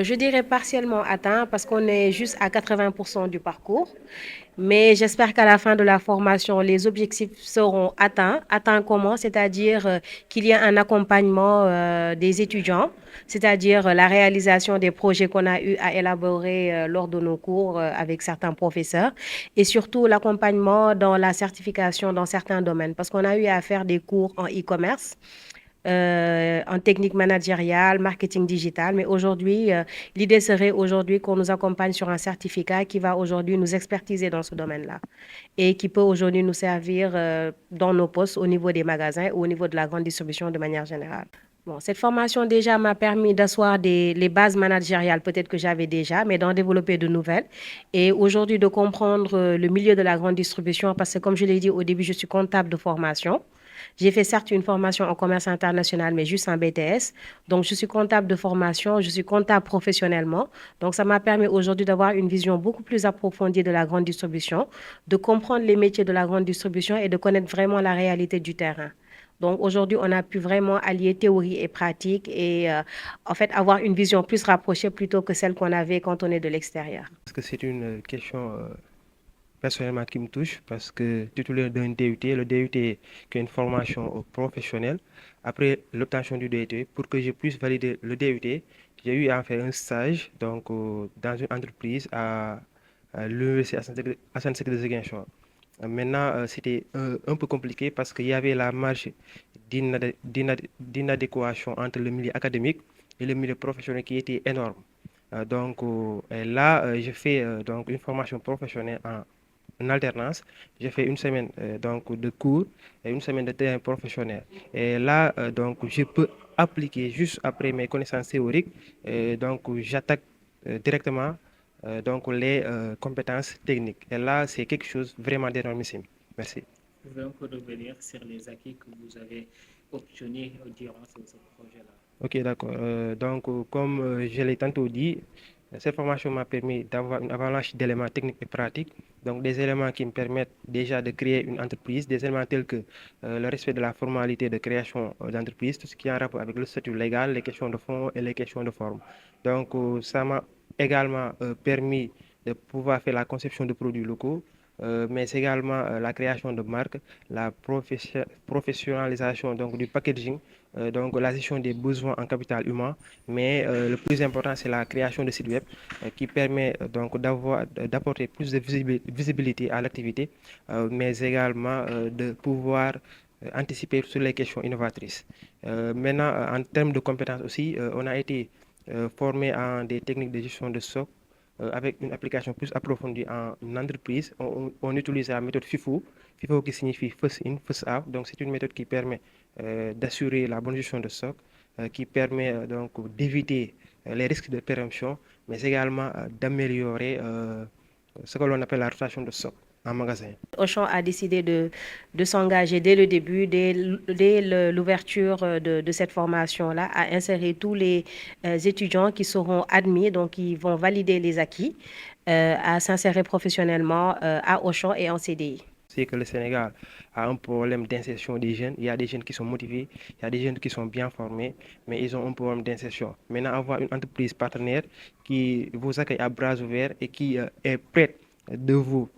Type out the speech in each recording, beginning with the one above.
Je dirais partiellement atteint parce qu'on est juste à 80% du parcours. Mais j'espère qu'à la fin de la formation, les objectifs seront atteints. Atteints comment? C'est-à-dire qu'il y a un accompagnement des étudiants, c'est-à-dire la réalisation des projets qu'on a eu à élaborer lors de nos cours avec certains professeurs et surtout l'accompagnement dans la certification dans certains domaines parce qu'on a eu à faire des cours en e-commerce en technique managériale, marketing digital. Mais aujourd'hui, l'idée serait aujourd'hui qu'on nous accompagne sur un certificat qui va aujourd'hui nous expertiser dans ce domaine-là et qui peut aujourd'hui nous servir dans nos postes au niveau des magasins ou au niveau de la grande distribution de manière générale. Bon, cette formation déjà m'a permis d'asseoir les bases managériales, peut-être que j'avais déjà, mais d'en développer de nouvelles. Et aujourd'hui, de comprendre le milieu de la grande distribution, parce que comme je l'ai dit au début, je suis comptable de formation. J'ai fait certes une formation en commerce international, mais juste en BTS. Donc, je suis comptable de formation, je suis comptable professionnellement. Donc, ça m'a permis aujourd'hui d'avoir une vision beaucoup plus approfondie de la grande distribution, de comprendre les métiers de la grande distribution et de connaître vraiment la réalité du terrain. Donc aujourd'hui, on a pu vraiment allier théorie et pratique et en fait avoir une vision plus rapprochée plutôt que celle qu'on avait quand on est de l'extérieur. Parce que c'est une question personnellement qui me touche parce que titulaire d'un DUT, le DUT qui est une formation professionnelle, après l'obtention du DUT, pour que je puisse valider le DUT, j'ai eu à faire un stage donc, dans une entreprise à l'université Assane Seck de Ziguinchor. Maintenant, c'était un peu compliqué parce qu'il y avait la marge d'inadéquation entre le milieu académique et le milieu professionnel qui était énorme. Et là, j'ai fait donc une formation professionnelle en alternance. J'ai fait une semaine donc de cours et une semaine de terrain professionnel. Et là, donc, je peux appliquer juste après mes connaissances théoriques. Donc, j'attaque directement donc les compétences techniques. Et là, c'est quelque chose vraiment d'énormissime. Merci. Vous pouvez un peu revenir sur les acquis que vous avez obtenus durant ce projet-là. Ok, d'accord. Comme je l'ai tantôt dit, cette formation m'a permis d'avoir une avalanche d'éléments techniques et pratiques. Donc, des éléments qui me permettent déjà de créer une entreprise, des éléments tels que le respect de la formalité de création d'entreprise, tout ce qui est en rapport avec le statut légal, les questions de fond et les questions de forme. Ça m'a également permis de pouvoir faire la conception de produits locaux, mais également la création de marques, la professionnalisation donc, du packaging, donc la gestion des besoins en capital humain, mais le plus important, c'est la création de sites web qui permet donc d'apporter plus de visibilité à l'activité, mais également de pouvoir anticiper sur les questions innovatrices. Maintenant, en termes de compétences aussi, on a été formé en des techniques de gestion de stock avec une application plus approfondie en entreprise. On utilise la méthode FIFO, FIFO qui signifie First In, First Out. Donc, c'est une méthode qui permet d'assurer la bonne gestion de stock, qui permet donc d'éviter les risques de péremption, mais également d'améliorer ce que l'on appelle la rotation de stock en magasin. Auchan a décidé de s'engager dès le début, dès l'ouverture de cette formation-là, à insérer tous les étudiants qui seront admis, donc qui vont valider les acquis, à s'insérer professionnellement à Auchan et en CDI. C'est que le Sénégal a un problème d'insertion des jeunes. Il y a des jeunes qui sont motivés, il y a des jeunes qui sont bien formés, mais ils ont un problème d'insertion. Maintenant, avoir une entreprise partenaire qui vous accueille à bras ouverts et qui est prête de vous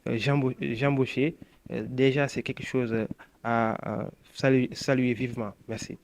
j'embaucher, déjà c'est quelque chose à saluer vivement. Merci.